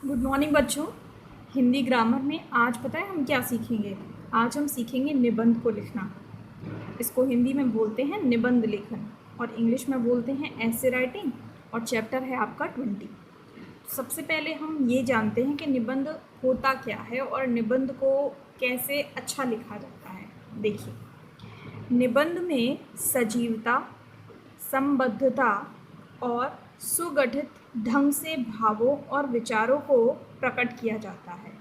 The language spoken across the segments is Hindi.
गुड मॉर्निंग बच्चों। हिंदी ग्रामर में आज पता है हम क्या सीखेंगे। आज हम सीखेंगे निबंध को लिखना। इसको हिंदी में बोलते हैं निबंध लेखन और इंग्लिश में बोलते हैं ऐसे राइटिंग। और चैप्टर है आपका 20। सबसे पहले हम ये जानते हैं कि निबंध होता क्या है और निबंध को कैसे अच्छा लिखा जाता है। देखिए, निबंध में सजीवता, संबद्धता और सुगठित ढंग से भावों और विचारों को प्रकट किया जाता है।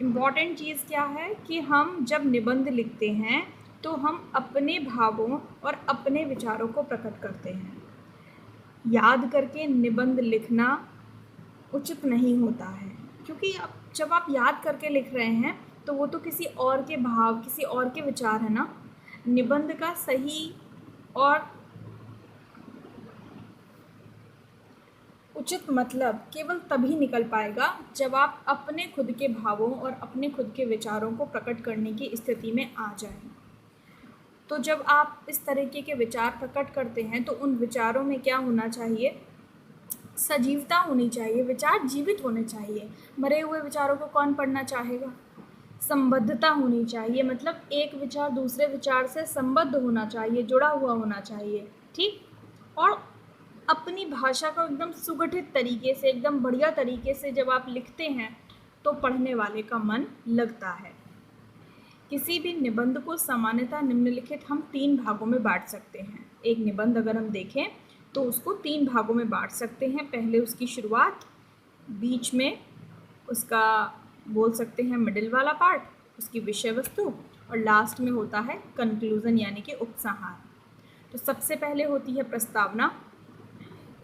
इम्पॉर्टेंट चीज़ क्या है कि हम जब निबंध लिखते हैं तो हम अपने भावों और अपने विचारों को प्रकट करते हैं। याद करके निबंध लिखना उचित नहीं होता है, क्योंकि जब आप याद करके लिख रहे हैं तो वो तो किसी और के भाव, किसी और के विचार है ना। निबंध का सही और उचित मतलब केवल तभी निकल पाएगा जब आप अपने खुद के भावों और अपने खुद के विचारों को प्रकट करने की स्थिति में आ जाएं। तो जब आप इस तरीके के विचार प्रकट करते हैं तो उन विचारों में क्या होना चाहिए? सजीवता होनी चाहिए, विचार जीवित होने चाहिए। मरे हुए विचारों को कौन पढ़ना चाहेगा? संबद्धता होनी चाहिए, मतलब एक विचार दूसरे विचार से संबद्ध होना चाहिए, जुड़ा हुआ होना चाहिए। ठीक। और अपनी भाषा को एकदम सुगठित तरीके से, एकदम बढ़िया तरीके से जब आप लिखते हैं तो पढ़ने वाले का मन लगता है। किसी भी निबंध को सामान्यतः निम्नलिखित हम 3 भागों में बांट सकते हैं। एक निबंध अगर हम देखें तो उसको 3 भागों में बांट सकते हैं। पहले उसकी शुरुआत, बीच में उसका बोल सकते हैं मिडिल वाला पार्ट, उसकी विषय वस्तु, और लास्ट में होता है कंक्लूजन यानी कि उपसंहार। तो सबसे पहले होती है प्रस्तावना।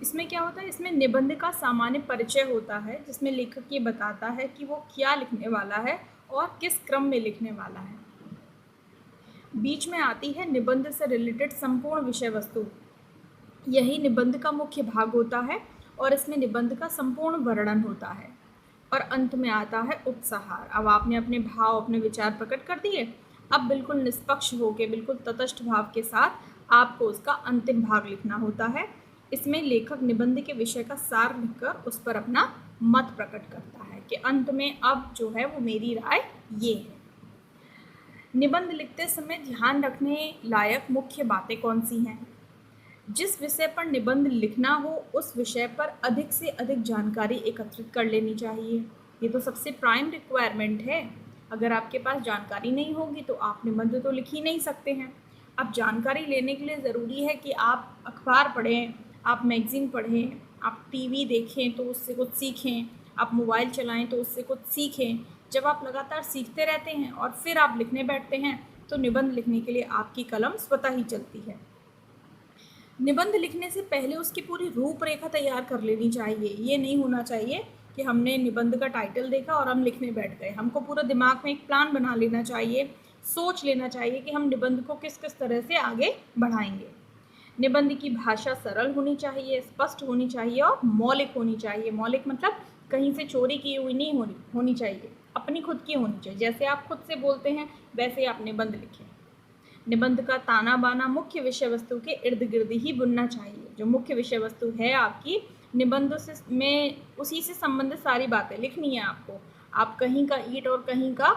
इसमें क्या होता है? इसमें निबंध का सामान्य परिचय होता है, जिसमें लेखक ये बताता है कि वो क्या लिखने वाला है और किस क्रम में लिखने वाला है। बीच में आती है निबंध से रिलेटेड संपूर्ण विषय वस्तु। यही निबंध का मुख्य भाग होता है और इसमें निबंध का संपूर्ण वर्णन होता है। और अंत में आता है उपसंहार। अब आपने अपने भाव, अपने विचार प्रकट कर दिए, अब बिल्कुल निष्पक्ष होकर, बिल्कुल तटस्थ भाव के साथ आपको उसका अंतिम भाग लिखना होता है। इसमें लेखक निबंध के विषय का सार लिखकर उस पर अपना मत प्रकट करता है कि अंत में अब जो है वो मेरी राय ये है। निबंध लिखते समय ध्यान रखने लायक मुख्य बातें कौन सी हैं? जिस विषय पर निबंध लिखना हो उस विषय पर अधिक से अधिक जानकारी एकत्रित कर लेनी चाहिए। ये तो सबसे प्राइम रिक्वायरमेंट है। अगर आपके पास जानकारी नहीं होगी तो आप निबंध तो लिख ही नहीं सकते हैं। अब जानकारी लेने के लिए ज़रूरी है कि आप अखबार पढ़ें, आप मैगज़ीन पढ़ें, आप टीवी देखें तो उससे कुछ सीखें, आप मोबाइल चलाएं तो उससे कुछ सीखें। जब आप लगातार सीखते रहते हैं और फिर आप लिखने बैठते हैं तो निबंध लिखने के लिए आपकी कलम स्वतः ही चलती है। निबंध लिखने से पहले उसकी पूरी रूपरेखा तैयार कर लेनी चाहिए। ये नहीं होना चाहिए कि हमने निबंध का टाइटल देखा और हम लिखने बैठ गए। हमको पूरा दिमाग में एक प्लान बना लेना चाहिए, सोच लेना चाहिए कि हम निबंध को किस किस तरह से आगे बढ़ाएंगे। निबंध की भाषा सरल होनी चाहिए, स्पष्ट होनी चाहिए और मौलिक होनी चाहिए। मौलिक मतलब कहीं से चोरी की हुई नहीं होनी चाहिए, अपनी खुद की होनी चाहिए। जैसे आप खुद से बोलते हैं वैसे आप निबंध लिखें। निबंध का ताना बाना मुख्य विषय वस्तु के इर्द गिर्द ही बुनना चाहिए। जो मुख्य विषय वस्तु है आपकी, निबंध से में उसी से संबंधित सारी बातें लिखनी है आपको। आप कहीं का ईंट और कहीं का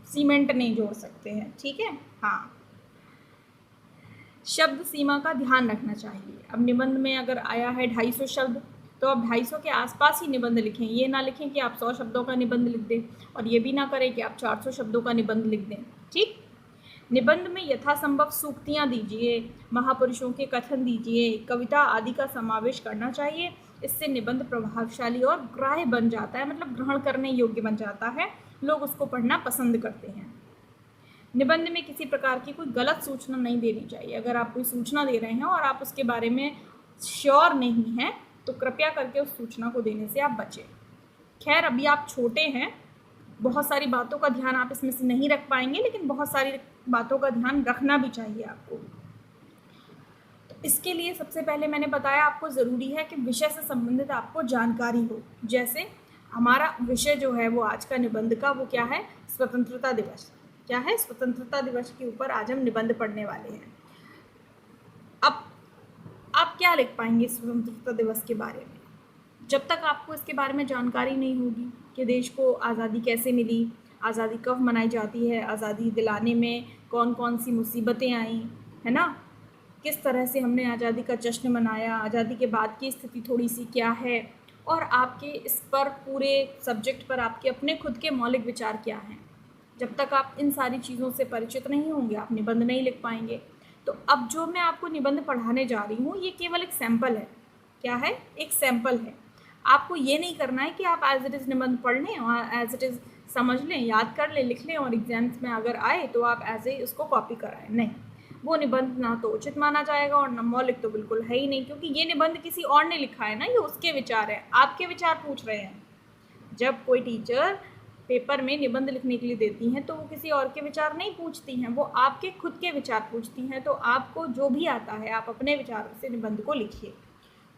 सीमेंट नहीं जोड़ सकते हैं, ठीक है। हाँ, शब्द सीमा का ध्यान रखना चाहिए। अब निबंध में अगर आया है 250 शब्द तो आप 250 के आसपास ही निबंध लिखें। ये ना लिखें कि आप 100 शब्दों का निबंध लिख दें, और ये भी ना करें कि आप 400 शब्दों का निबंध लिख दें। ठीक। निबंध में यथासंभव सूक्तियाँ दीजिए, महापुरुषों के कथन दीजिए, कविता आदि का समावेश करना चाहिए। इससे निबंध प्रभावशाली और ग्राह्य बन जाता है, मतलब ग्रहण करने योग्य बन जाता है। लोग उसको पढ़ना पसंद करते हैं। निबंध में किसी प्रकार की कोई गलत सूचना नहीं देनी चाहिए। अगर आप कोई सूचना दे रहे हैं और आप उसके बारे में श्योर नहीं हैं तो कृपया करके उस सूचना को देने से आप बचें। खैर, अभी आप छोटे हैं, बहुत सारी बातों का ध्यान आप इसमें से नहीं रख पाएंगे, लेकिन बहुत सारी बातों का ध्यान रखना भी चाहिए आपको। तो इसके लिए सबसे पहले मैंने बताया आपको ज़रूरी है कि विषय से संबंधित आपको जानकारी हो। जैसे हमारा विषय जो है वो आज का निबंध का वो क्या है? स्वतंत्रता दिवस। क्या है? स्वतंत्रता दिवस के ऊपर आज हम निबंध पढ़ने वाले हैं। अब आप क्या लिख पाएंगे स्वतंत्रता दिवस के बारे में? जब तक आपको इसके बारे में जानकारी नहीं होगी कि देश को आज़ादी कैसे मिली, आज़ादी कब मनाई जाती है, आज़ादी दिलाने में कौन कौन सी मुसीबतें आईं, है ना, किस तरह से हमने आज़ादी का जश्न मनाया, आज़ादी के बाद की स्थिति थोड़ी सी क्या है, और आपके इस पर पूरे सब्जेक्ट पर आपके अपने खुद के मौलिक विचार क्या हैं, जब तक आप इन सारी चीज़ों से परिचित नहीं होंगे आप निबंध नहीं लिख पाएंगे। तो अब जो मैं आपको निबंध पढ़ाने जा रही हूँ ये केवल एक सैम्पल है। क्या है? एक सैम्पल है। आपको ये नहीं करना है कि आप एज इट इज़ निबंध पढ़ लें और एज इट इज़ समझ लें, याद कर लें, लिख लें और एग्जाम्स में अगर आए तो आप एज ए उसको कॉपी कराएं। नहीं, वो निबंध ना तो उचित माना जाएगा और न मौलिक तो बिल्कुल है ही नहीं, क्योंकि ये निबंध किसी और ने लिखा है ना, ये उसके विचार है, आपके विचार पूछ रहे हैं। जब कोई टीचर पेपर में निबंध लिखने के लिए देती हैं तो वो किसी और के विचार नहीं पूछती हैं, वो आपके खुद के विचार पूछती हैं। तो आपको जो भी आता है आप अपने विचारों से निबंध को लिखिए।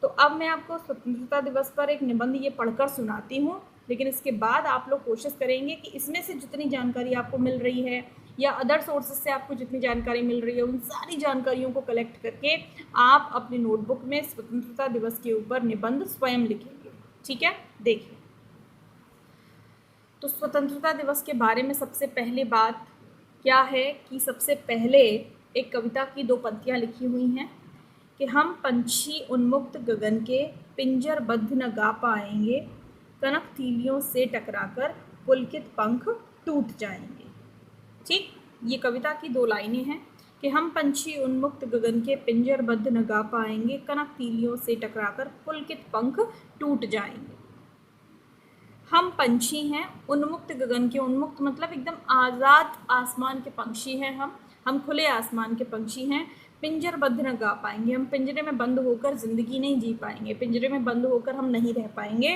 तो अब मैं आपको स्वतंत्रता दिवस पर एक निबंध ये पढ़कर सुनाती हूँ, लेकिन इसके बाद आप लोग कोशिश करेंगे कि इसमें से जितनी जानकारी आपको मिल रही है या अदर सोर्सेज से आपको जितनी जानकारी मिल रही है उन सारी जानकारियों को कलेक्ट करके आप अपनी नोटबुक में स्वतंत्रता दिवस के ऊपर निबंध स्वयं लिखेंगे। ठीक है, देखिए। तो स्वतंत्रता दिवस के बारे में सबसे पहले बात क्या है कि सबसे पहले एक कविता की 2 पंक्तियाँ लिखी हुई हैं कि हम पंछी उन्मुक्त गगन के पिंजरबद्ध न गा पाएंगे, कनक तीलियों से टकराकर पुलकित पंख टूट जाएंगे। ठीक, ये कविता की 2 लाइनें हैं कि हम पंछी उन्मुक्त गगन के पिंजरबद्ध न गा पाएंगे, कनक तीलियों से टकराकर पुलकित पंख टूट जाएंगे। हम पंछी हैं उन्मुक्त गगन के, उन्मुक्त मतलब एकदम आज़ाद आसमान के पंछी हैं हम खुले आसमान के पंछी हैं। पिंजरबद्ध न गा पाएंगे, हम पिंजरे में बंद होकर ज़िंदगी नहीं जी पाएंगे, पिंजरे में बंद होकर हम नहीं रह पाएंगे,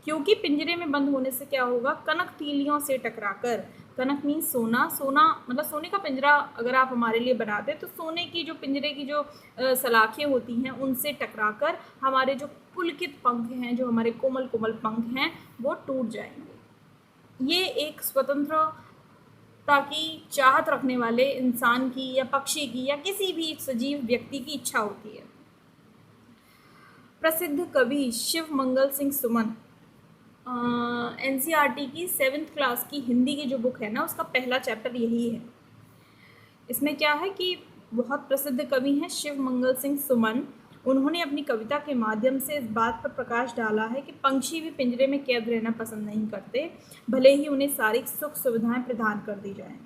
क्योंकि पिंजरे में बंद होने से क्या होगा, कनक तीलियों से टकराकर, कनक मीन्स सोना, सोना मतलब सोने का पिंजरा अगर आप हमारे लिए बनाते तो सोने की जो पिंजरे की जो सलाखें होती हैं उनसे टकराकर हमारे जो पुलकित पंख हैं, जो हमारे कोमल कोमल पंख हैं, वो टूट जाएंगे। ये एक स्वतंत्रता की चाहत रखने वाले इंसान की या पक्षी की या किसी भी सजीव व्यक्ति की इच्छा होती है। प्रसिद्ध कवि शिव मंगल सिंह सुमन NCERT की 7th क्लास की हिंदी की जो बुक है ना उसका पहला चैप्टर यही है। इसमें क्या है कि बहुत प्रसिद्ध कवि हैं शिव मंगल सिंह सुमन, उन्होंने अपनी कविता के माध्यम से इस बात पर प्रकाश डाला है कि पंछी भी पिंजरे में कैद रहना पसंद नहीं करते, भले ही उन्हें सारी सुख सुविधाएं प्रदान कर दी जाएं,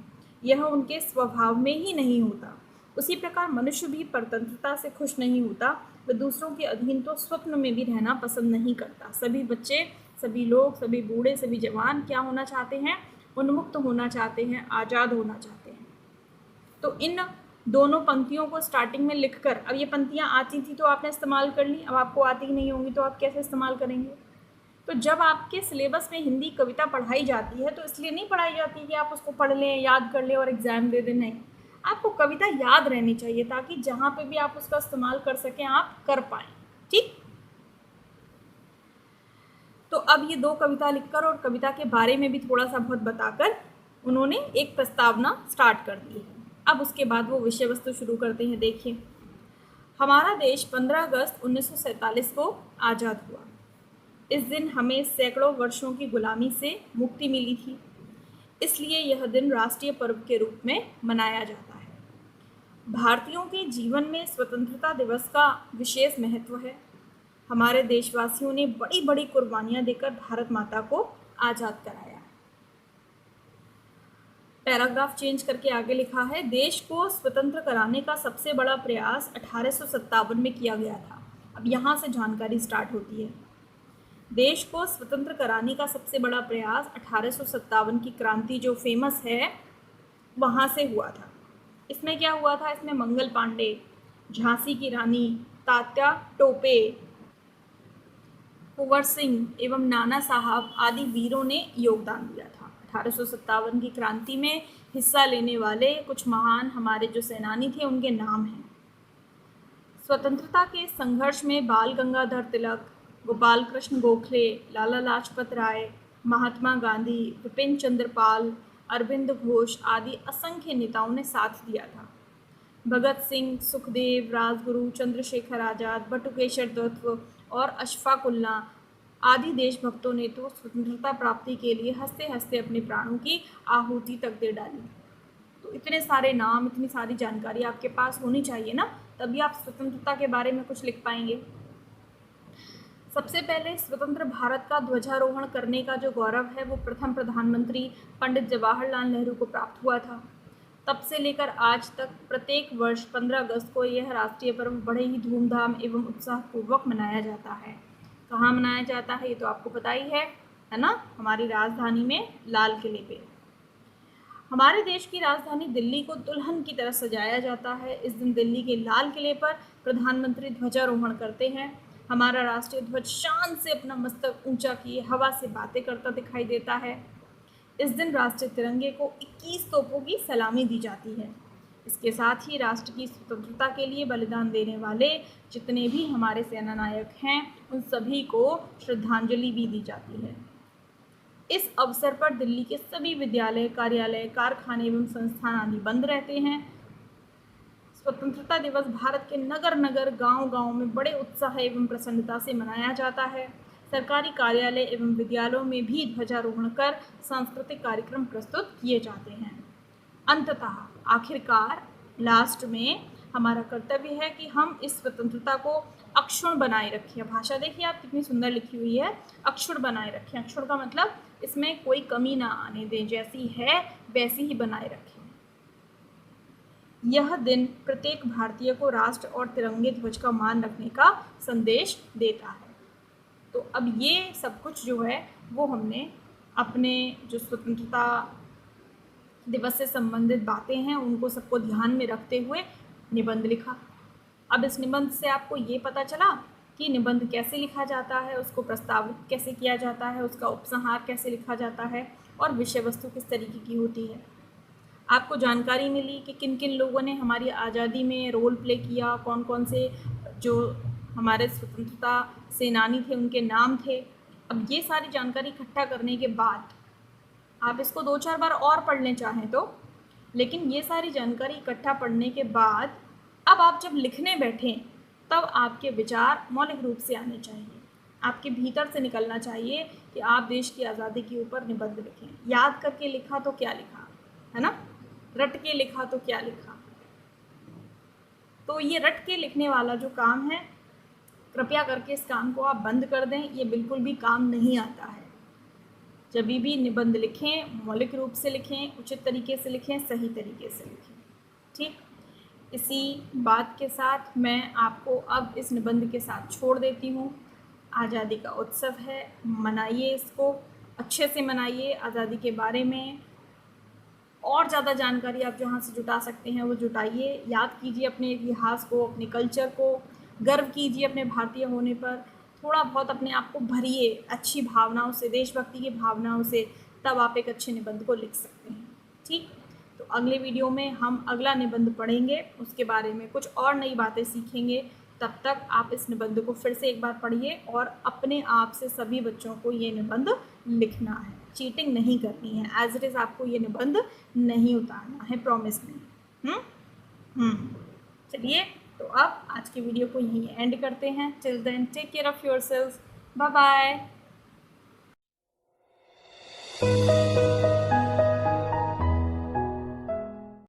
यह उनके स्वभाव में ही नहीं होता। उसी प्रकार मनुष्य भी परतंत्रता से खुश नहीं होता, वह दूसरों के अधीन तो स्वप्न में भी रहना पसंद नहीं करता। सभी बच्चे, सभी लोग, सभी बूढ़े, सभी जवान क्या होना चाहते हैं, उन्मुक्त होना चाहते हैं, आज़ाद होना चाहते हैं। तो इन दोनों पंक्तियों को स्टार्टिंग में लिखकर, अब ये पंक्तियाँ आती थी तो आपने इस्तेमाल कर ली, अब आपको आती नहीं होंगी तो आप कैसे इस्तेमाल करेंगे। तो जब आपके सिलेबस में हिंदी कविता पढ़ाई जाती है तो इसलिए नहीं पढ़ाई जाती कि आप उसको पढ़ लें, याद कर लें और एग्ज़ाम दे दें, नहीं, आपको कविता याद रहनी चाहिए ताकि जहाँ पे भी आप उसका इस्तेमाल कर सकें आप कर पाएँ। ठीक, तो अब ये 2 कविता लिखकर और कविता के बारे में भी थोड़ा सा बहुत बताकर उन्होंने एक प्रस्तावना स्टार्ट कर दी है। अब उसके बाद वो विषय वस्तु शुरू करते हैं। देखिए, हमारा देश 15 अगस्त 1947 को आज़ाद हुआ। इस दिन हमें सैकड़ों वर्षों की गुलामी से मुक्ति मिली थी, इसलिए यह दिन राष्ट्रीय पर्व के रूप में मनाया जाता है। भारतीयों के जीवन में स्वतंत्रता दिवस का विशेष महत्व है। हमारे देशवासियों ने बड़ी बड़ी कुर्बानियां देकर भारत माता को आज़ाद कराया। पैराग्राफ चेंज करके आगे लिखा है, देश को स्वतंत्र कराने का सबसे बड़ा प्रयास 1857 में किया गया था। अब यहाँ से जानकारी स्टार्ट होती है। देश को स्वतंत्र कराने का सबसे बड़ा प्रयास 1857 की क्रांति जो फेमस है वहाँ से हुआ था। इसमें क्या हुआ था, इसमें मंगल पांडे, झांसी की रानी, तात्या टोपे, कुंवर सिंह एवं नाना साहब आदि वीरों ने योगदान दिया था। 1857 की क्रांति में हिस्सा लेने वाले कुछ महान हमारे जो सेनानी थे उनके नाम हैं। स्वतंत्रता के संघर्ष में बाल गंगाधर तिलक, गोपाल कृष्ण गोखले, लाला लाजपत राय, महात्मा गांधी, विपिन चंद्र पाल, अरविंद घोष आदि असंख्य नेताओं ने साथ दिया था। भगत सिंह, सुखदेव, राजगुरु, चंद्रशेखर आज़ाद, बटुकेशर दत्त और अशफाक उल्ला आदि देशभक्तों ने तो स्वतंत्रता प्राप्ति के लिए हंसते हंसते अपने प्राणों की आहुति तक दे डाली। तो इतने सारे नाम, इतनी सारी जानकारी आपके पास होनी चाहिए ना, तभी आप स्वतंत्रता के बारे में कुछ लिख पाएंगे। सबसे पहले स्वतंत्र भारत का ध्वजारोहण करने का जो गौरव है वो प्रथम प्रधानमंत्री पंडित जवाहरलाल नेहरू को प्राप्त हुआ था। तब से लेकर आज तक प्रत्येक वर्ष 15 अगस्त को यह राष्ट्रीय पर्व बड़े ही धूमधाम एवं उत्साहपूर्वक मनाया जाता है। कहाँ मनाया जाता है ये तो आपको पता ही है ना, हमारी राजधानी में लाल किले पे। हमारे देश की राजधानी दिल्ली को दुल्हन की तरह सजाया जाता है। इस दिन दिल्ली के लाल किले पर प्रधानमंत्री ध्वजारोहण करते हैं। हमारा राष्ट्रीय ध्वज शान से अपना मस्तक ऊंचा किए हवा से बातें करता दिखाई देता है। इस दिन राष्ट्रीय तिरंगे को 21 तोपों की सलामी दी जाती है। इसके साथ ही राष्ट्र की स्वतंत्रता के लिए बलिदान देने वाले जितने भी हमारे सेना नायक हैं उन सभी को श्रद्धांजलि भी दी जाती है। इस अवसर पर दिल्ली के सभी विद्यालय, कार्यालय, कारखाने एवं संस्थान आदि बंद रहते हैं। स्वतंत्रता दिवस भारत के नगर नगर, गांव-गांव में बड़े उत्साह एवं प्रसन्नता से मनाया जाता है। सरकारी कार्यालय एवं विद्यालयों में भी ध्वजारोहण कर सांस्कृतिक कार्यक्रम प्रस्तुत किए जाते हैं। अंततः आखिरकार लास्ट में हमारा कर्तव्य है कि हम इस स्वतंत्रता को अक्षुण्ण बनाए रखें। भाषा देखिए आप कितनी सुंदर लिखी हुई है, अक्षुण्ण बनाए रखें। अक्षुण्ण का मतलब इसमें कोई कमी ना आने दें, जैसी है वैसी ही बनाए रखें। यह दिन प्रत्येक भारतीय को राष्ट्र और तिरंगे ध्वज का मान रखने का संदेश देता है। तो अब ये सब कुछ जो है वो हमने अपने जो स्वतंत्रता दिवस से संबंधित बातें हैं उनको सबको ध्यान में रखते हुए निबंध लिखा। अब इस निबंध से आपको ये पता चला कि निबंध कैसे लिखा जाता है, उसको प्रस्तावित कैसे किया जाता है, उसका उपसंहार कैसे लिखा जाता है और विषय वस्तु किस तरीके की होती है। आपको जानकारी मिली कि किन किन लोगों ने हमारी आज़ादी में रोल प्ले किया, कौन कौन से जो हमारे स्वतंत्रता सेनानी थे उनके नाम थे। अब ये सारी जानकारी इकट्ठा करने के बाद आप इसको 2-4 बार और पढ़ लें चाहें तो, लेकिन ये सारी जानकारी इकट्ठा पढ़ने के बाद अब आप जब लिखने बैठें तब आपके विचार मौलिक रूप से आने चाहिए। आपके भीतर से निकलना चाहिए कि आप देश की आज़ादी के ऊपर निबंध लिखें। याद करके लिखा तो क्या लिखा, है ना, रट के लिखा तो क्या लिखा। तो ये रट के लिखने वाला जो काम है, कृपया करके इस काम को आप बंद कर दें। ये बिल्कुल भी काम नहीं आता है। जब भी निबंध लिखें मौलिक रूप से लिखें, उचित तरीके से लिखें, सही तरीके से लिखें। ठीक, इसी बात के साथ मैं आपको अब इस निबंध के साथ छोड़ देती हूँ। आज़ादी का उत्सव है, मनाइए, इसको अच्छे से मनाइए। आज़ादी के बारे में और ज़्यादा जानकारी आप जहाँ से जुटा सकते हैं वो जुटाइए। याद कीजिए अपने इतिहास को, अपने कल्चर को, गर्व कीजिए अपने भारतीय होने पर। थोड़ा बहुत अपने आप को भरिए अच्छी भावनाओं से, देशभक्ति की भावनाओं से, तब आप एक अच्छे निबंध को लिख सकते हैं। ठीक, तो अगले वीडियो में हम अगला निबंध पढ़ेंगे, उसके बारे में कुछ और नई बातें सीखेंगे। तब तक आप इस निबंध को फिर से एक बार पढ़िए और अपने आप से सभी बच्चों को ये निबंध लिखना है। चीटिंग नहीं करनी है, एज इट इज़ आपको ये निबंध नहीं उतारना है, प्रॉमिस नहीं। चलिए, तो अब आज के वीडियो को यहीं एंड करते हैं। Till then take care of yourself, bye bye.